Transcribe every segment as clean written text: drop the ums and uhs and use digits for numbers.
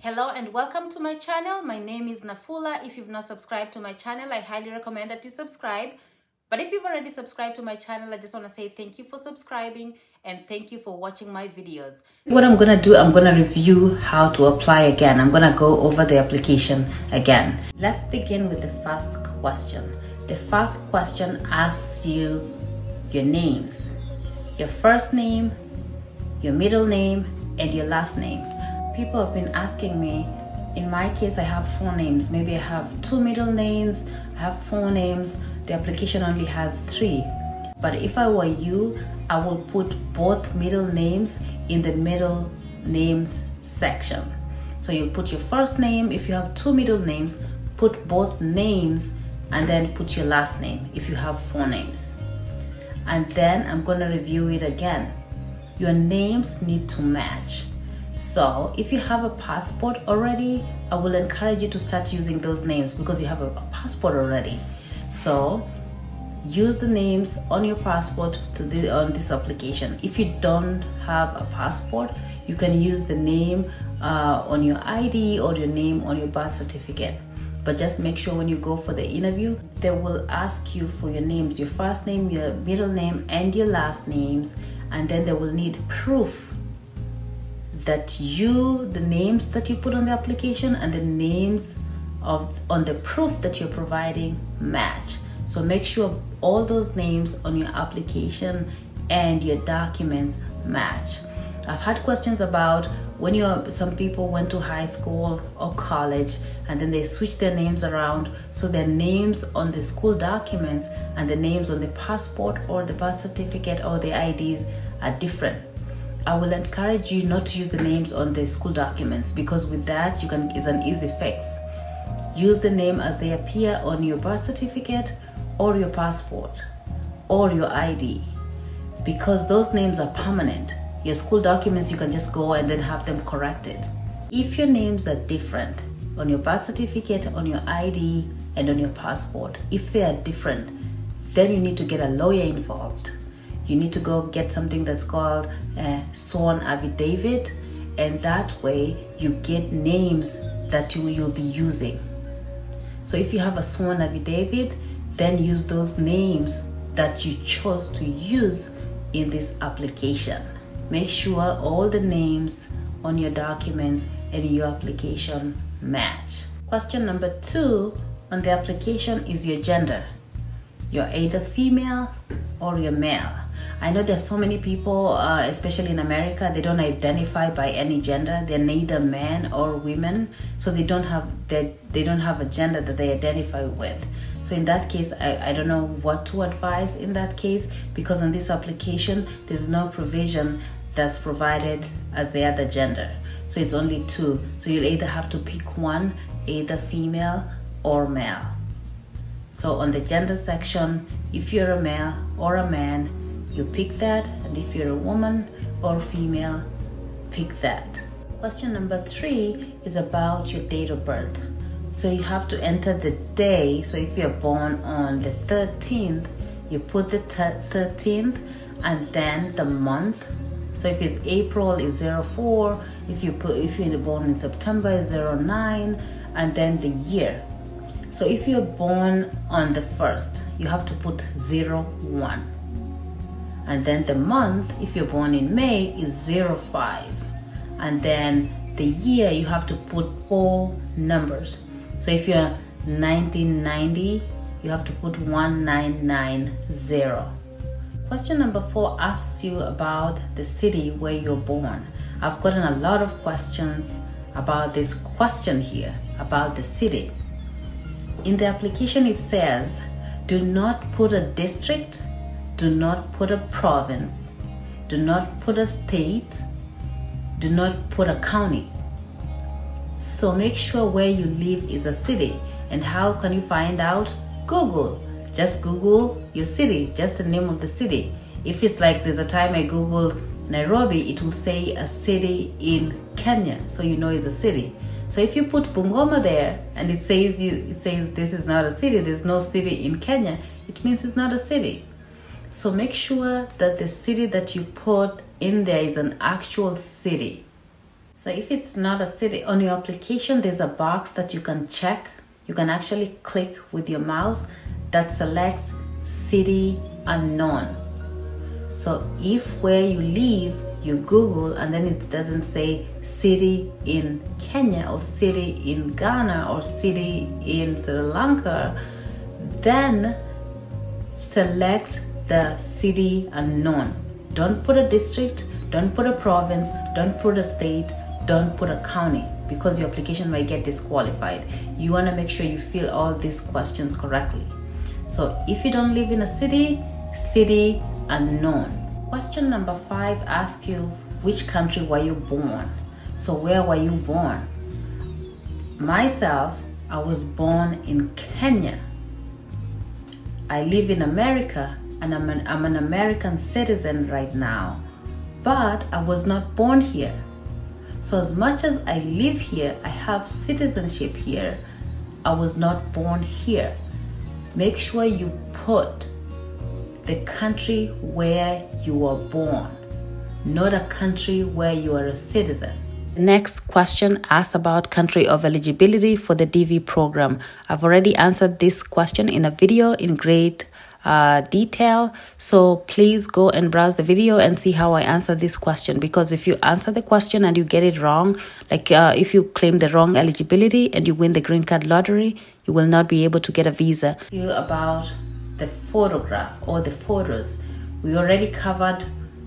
Hello and welcome to my channel. My name is Nafula. If you've not subscribed to my channel, I highly recommend that you subscribe. But if you've already subscribed to my channel, I just want to say thank you for subscribing and thank you for watching my videos. What I'm going to do, I'm going to review how to apply again. I'm going to go over the application again. Let's begin with the first question. The first question asks you your names, your first name, your middle name, and your last name. People have been asking me, in my case, I have 4 names. Maybe I have 2 middle names, I have 4 names. The application only has 3. But if I were you, I will put both middle names in the middle names section. So you put your first name. If you have 2 middle names, put both names and then put your last name if you have 4 names. And then I'm going to review it again. Your names need to match. So if you have a passport already, I will encourage you to start using those names because you have a passport already. So use the names on your passport on this application. If you don't have a passport, you can use the name on your ID or your name on your birth certificate. But just make sure when you go for the interview, they will ask you for your names, your first name, your middle name, and your last names. And then they will need proof that the names that you put on the application and the names on the proof that you're providing match. So make sure all those names on your application and your documents match. I've had questions about when some people went to high school or college and then they switch their names around, so their names on the school documents and the names on the passport or the birth certificate or the IDs are different. I will encourage you not to use the names on the school documents because with that it's an easy fix. Use the name as they appear on your birth certificate or your passport or your ID because those names are permanent. Your school documents, you can just go and then have them corrected. If your names are different on your birth certificate, on your ID, and on your passport, if they are different, then you need to get a lawyer involved. You need to go get something that's called a sworn affidavit, and that way you get names that you'll be using. So if you have a sworn affidavit, then use those names that you chose to use in this application. Make sure all the names on your documents and your application match. Question number 2 on the application is your gender. You're either female or you're male. I know there's so many people, especially in America, they don't identify by any gender. They're neither men or women, so they don't have a gender that they identify with. So in that case, I don't know what to advise in that case because on this application, there's no provision that's provided as the other gender. So it's only 2. So you'll either have to pick one, either female or male. So on the gender section, if you're a male or a man, you pick that, and if you're a woman or female, pick that. Question number 3 is about your date of birth. So you have to enter the day. So if you're born on the 13th, you put the 13th and then the month. So if it's April, it's 04. If you're born in September, it's 09, and then the year. So if you're born on the 1st, you have to put 01. And then the month, if you're born in May, is 05. And then the year, you have to put 4 numbers. So if you're 1990, you have to put 1990. Question number 4 asks you about the city where you're born. I've gotten a lot of questions about this question here, about the city. In the application, it says, do not put a district, do not put a province, do not put a state, do not put a county. So make sure where you live is a city. And how can you find out? Google. Just Google your city, just the name of the city. If it's like there's a time I Googled Nairobi, it will say a city in Kenya, so you know it's a city. So if you put Bungoma there and it says this is not a city, there's no city in Kenya, it means it's not a city. So make sure that the city that you put in there is an actual city. So if it's not a city on your application, there's a box that you can check. You can actually click with your mouse that selects city unknown. So if where you live, you Google and then it doesn't say city in Kenya or city in Ghana or city in Sri Lanka, then select the city unknown. Don't put a district, don't put a province, don't put a state, don't put a county, because your application might get disqualified. You want to make sure you fill all these questions correctly. So if you don't live in a city, city unknown. Question number 5 asks you, which country were you born? So where were you born? Myself, I was born in Kenya. I live in America and I'm an American citizen right now, but I was not born here. So as much as I live here, I have citizenship here, I was not born here. Make sure you put the country where you were born, not a country where you are a citizen. Next question asks about country of eligibility for the DV program. I've already answered this question in a video in great detail, so please go and browse the video and see how I answer this question, because if you answer the question and you get it wrong, like if you claim the wrong eligibility and you win the green card lottery, you will not be able to get a visa. About the photograph or the photos, we already covered.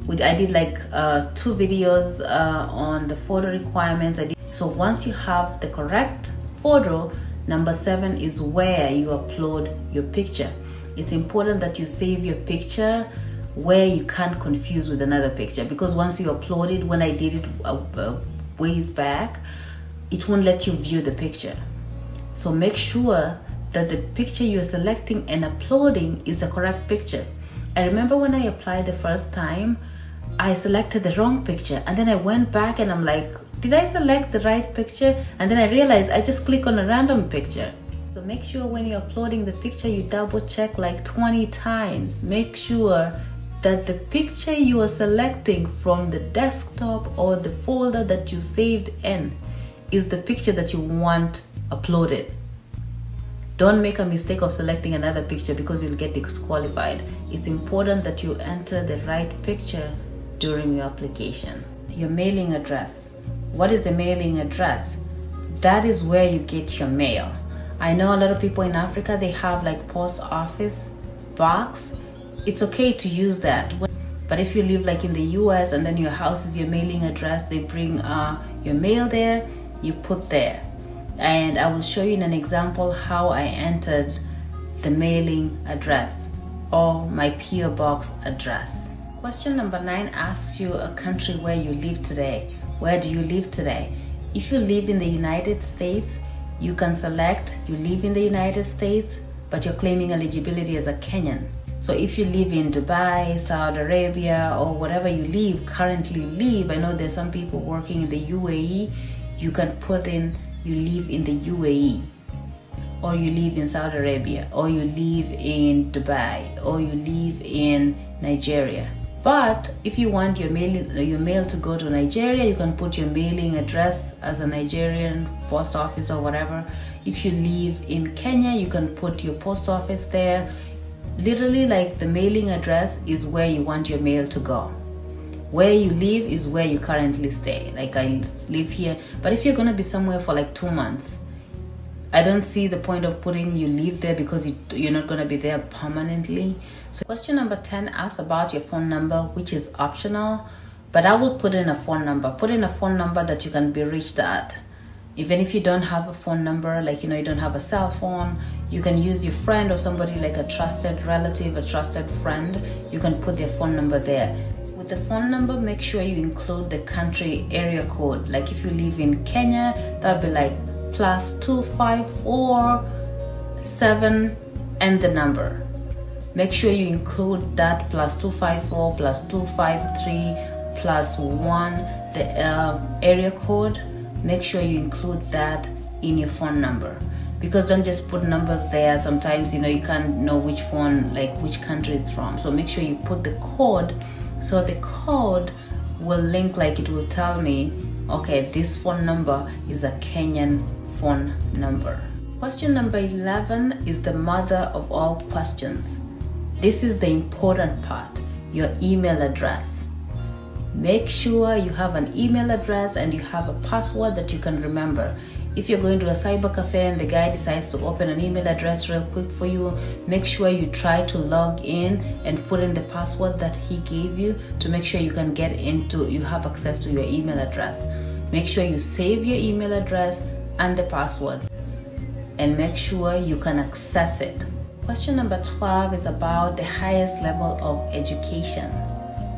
I did like 2 videos on the photo requirements. So once you have the correct photo, number 7 is where you upload your picture. It's important that you save your picture where you can't confuse with another picture, because once you upload it, when I did it ways back, it won't let you view the picture. So make sure that the picture you're selecting and uploading is the correct picture. I remember when I applied the first time, I selected the wrong picture, and then I went back and I'm like, did I select the right picture? And then I realized I just click on a random picture. So make sure when you're uploading the picture, you double check like 20 times. Make sure that the picture you are selecting from the desktop or the folder that you saved in is the picture that you want uploaded. Don't make a mistake of selecting another picture, because you'll get disqualified. It's important that you enter the right picture during your application. Your mailing address. What is the mailing address? That is where you get your mail. I know a lot of people in Africa, they have like post office box. It's okay to use that. But if you live like in the US and then your house is your mailing address, they bring your mail there, you put there. And I will show you in an example how I entered the mailing address or my PO box address. Question number 9 asks you a country where you live today. Where do you live today? If you live in the United States, you can select you live in the United States, but you're claiming eligibility as a Kenyan. So if you live in Dubai, Saudi Arabia, or whatever you currently live, I know there's some people working in the UAE, you can put in you live in the UAE, or you live in Saudi Arabia, or you live in Dubai, or you live in Nigeria. But if you want your mail to go to Nigeria, you can put your mailing address as a Nigerian post office or whatever. If you live in Kenya, you can put your post office there. Literally, like, the mailing address is where you want your mail to go. Where you live is where you currently stay. Like, I live here, but if you're gonna be somewhere for like 2 months, I don't see the point of putting you live there, because you're not gonna be there permanently. So question number 10 asks about your phone number, which is optional, but I will put in a phone number. Put in a phone number that you can be reached at. Even if you don't have a phone number, like, you don't have a cell phone, you can use your friend or somebody like a trusted relative, a trusted friend. You can put their phone number there. With the phone number, make sure you include the country area code. Like if you live in Kenya, that would be like +2547 and the number. Make sure you include that +254 +253 +1, the area code. Make sure you include that in your phone number, because don't just put numbers there. Sometimes you can't know which phone, like which country it's from. So make sure you put the code, so the code will link, like it will tell me okay, this phone number is a Kenyan phone number. Question number 11 is the mother of all questions. This is the important part, your email address. Make sure you have an email address and you have a password that you can remember. If you're going to a cyber cafe and the guy decides to open an email address real quick for you, make sure you try to log in and put in the password that he gave you to make sure you can get into, you have access to your email address. Make sure you save your email address and the password and make sure you can access it. Question number 12 is about the highest level of education.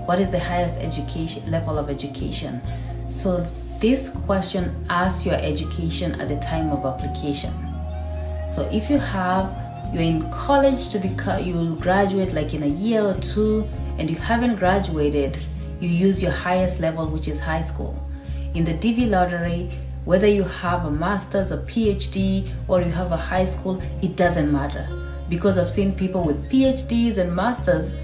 What is the highest level of education? So this question asks your education at the time of application. So if you're in college you'll graduate like in a year or two, and you haven't graduated, you use your highest level, which is high school. In the DV lottery, whether you have a master's, a PhD, or you have a high school, it doesn't matter. Because I've seen people with PhDs and masters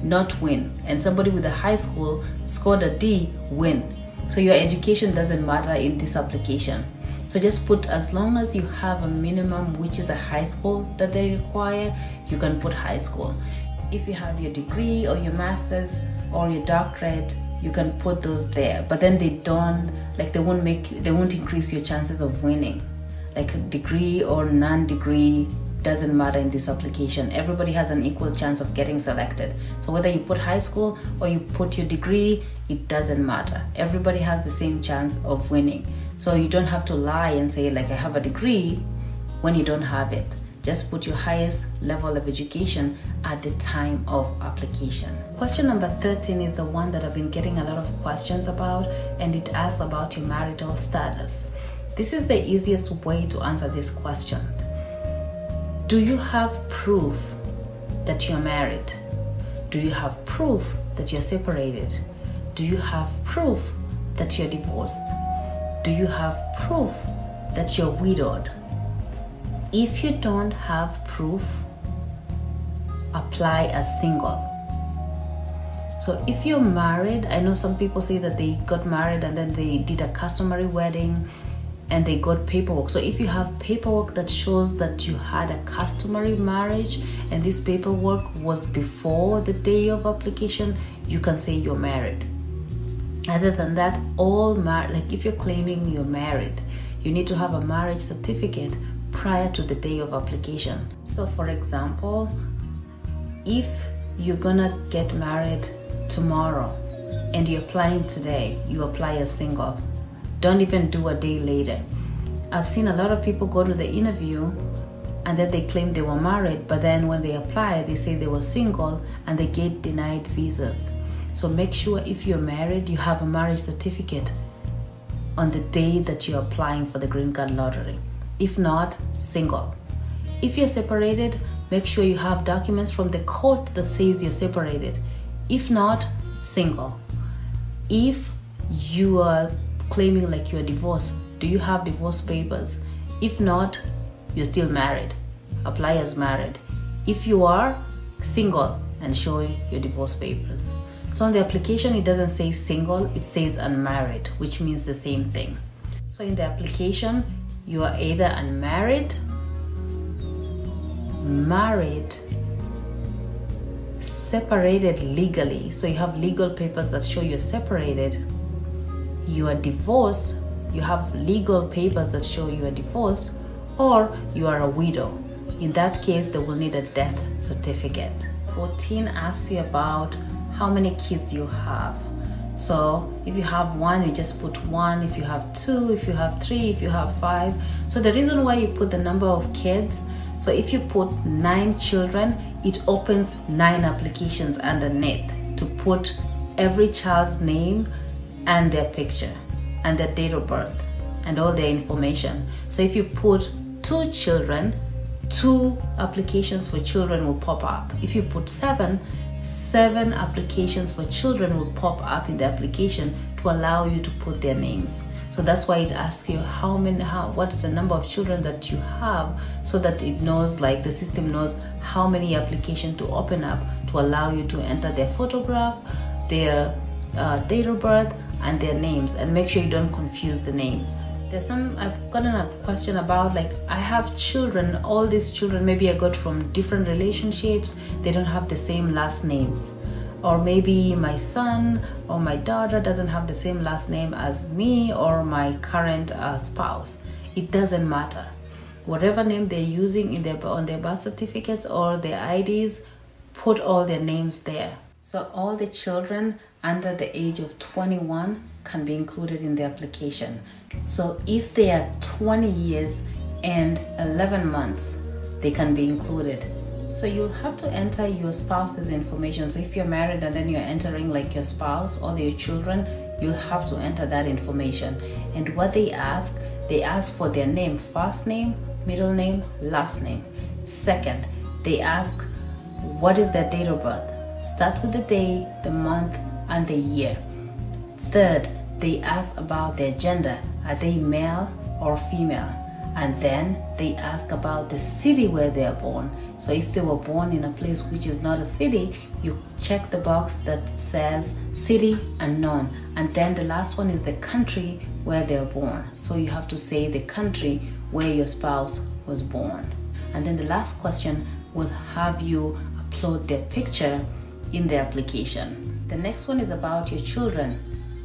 not win, and somebody with a high school scored a D win. So your education doesn't matter in this application. So just put, as long as you have a minimum, which is a high school that they require, you can put high school. If you have your degree or your master's or your doctorate, you can put those there, but then they won't increase your chances of winning. Like a degree or non-degree doesn't matter in this application. Everybody has an equal chance of getting selected. So whether you put high school or you put your degree, it doesn't matter. Everybody has the same chance of winning. So you don't have to lie and say like I have a degree when you don't have it. Just put your highest level of education at the time of application. Question number 13 is the one that I've been getting a lot of questions about, and it asks about your marital status. This is the easiest way to answer this question. Do you have proof that you're married? Do you have proof that you're separated? Do you have proof that you're divorced? Do you have proof that you're widowed? If you don't have proof, apply as single. So if you're married, I know some people say that they got married and then they did a customary wedding and they got paperwork. So if you have paperwork that shows that you had a customary marriage and this paperwork was before the day of application, you can say you're married. Other than that, like if you're claiming you're married, you need to have a marriage certificate prior to the day of application. So for example, if you're gonna get married tomorrow and you're applying today, you apply as single. Don't even do a day later. I've seen a lot of people go to the interview and then they claim they were married, but then when they apply, they say they were single and they get denied visas. So make sure if you're married, you have a marriage certificate on the day that you're applying for the green card lottery. If not, single. If you're separated, make sure you have documents from the court that says you're separated. If not, single. If you are claiming like you're divorced, do you have divorce papers? If not, you're still married. Apply as married. If you are single, and show your divorce papers. So on the application, it doesn't say single, it says unmarried, which means the same thing. So in the application, you are either unmarried, married, separated legally. So you have legal papers that show you're separated. You are divorced, you have legal papers that show you are divorced, or you are a widow. In that case, they will need a death certificate. 14 asks you about how many kids you have. So if you have one, you just put one. If you have two, if you have three, if you have five. So the reason why you put the number of kids, so if you put 9 children, it opens 9 applications underneath to put every child's name and their picture and their date of birth and all their information. So if you put 2 children, 2 applications for children will pop up. If you put 7 applications for children will pop up in the application to allow you to put their names. So that's why it asks you what's the number of children that you have, so that it knows, like the system knows how many applications to open up to allow you to enter their photograph, their date of birth, and their names, and make sure you don't confuse the names. I've gotten a question about, like, I have children, all these children maybe I got from different relationships, they don't have the same last names. Or maybe my son or my daughter doesn't have the same last name as me or my current spouse. It doesn't matter. Whatever name they're using on their birth certificates or their IDs, put all their names there. So all the children under the age of 21 can be included in the application. So if they are 20 years and 11 months, they can be included. So you'll have to enter your spouse's information. So if you're married and then you're entering like your spouse or your children, you'll have to enter that information. And what they ask for their name, first name, middle name, last name. Second, they ask what is their date of birth. Start with the day, the month, and the year. Third, they ask about their gender. Are they male or female? And then they ask about the city where they are born. So if they were born in a place which is not a city, you check the box that says city unknown. And then the last one is the country where they are born. So you have to say the country where your spouse was born. And then the last question will have you upload their picture in the application. The next one is about your children.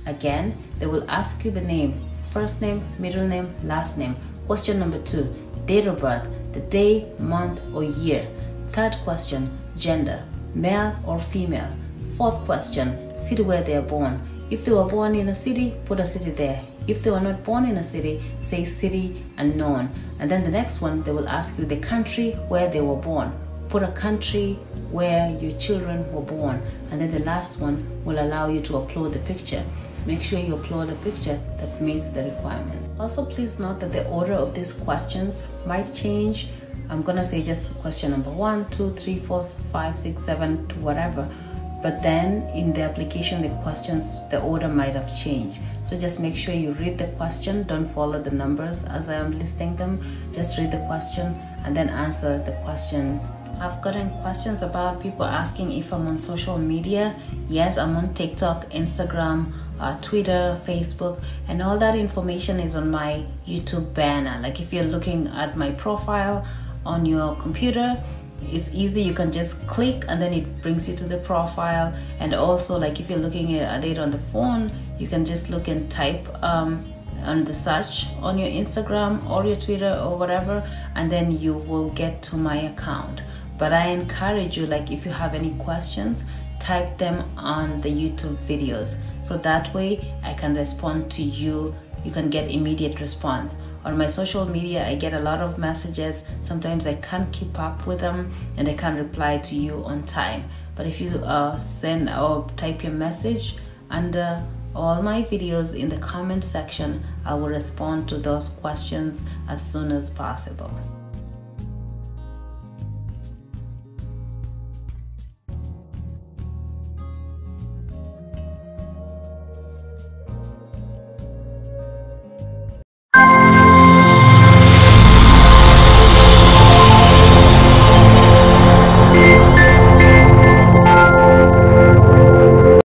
Again, they will ask you the name, first name, middle name, last name. Question number 2, date of birth, the day, month, or year. Third question, gender, male or female. Fourth question, city where they are born. If they were born in a city, put a city there. If they were not born in a city, say city unknown. And then the next one, they will ask you the country where they were born. Put a country where your children were born. And then the last one will allow you to upload the picture. Make sure you upload a picture that meets the requirements. Also, please note that the order of these questions might change. I'm gonna say just question number 1, 2, 3, 4, 5, 6, 7 to whatever. But then in the application, the questions, the order might have changed. So just make sure you read the question. Don't follow the numbers as I am listing them. Just read the question and then answer the question. I've gotten questions about people asking if I'm on social media. Yes, I'm on TikTok, Instagram, Twitter, Facebook, and all that information is on my YouTube banner. Like if you're looking at my profile on your computer, it's easy. You can just click and then it brings you to the profile. And also, like if you're looking at it on the phone, you can just look and type on the search on your Instagram or your Twitter or whatever, and then you will get to my account. But I encourage you, like if you have any questions, type them on the YouTube videos. So that way I can respond to you. You can get immediate response. On my social media, I get a lot of messages. Sometimes I can't keep up with them and I can't reply to you on time. But if you send or type your message under all my videos in the comment section, I will respond to those questions as soon as possible.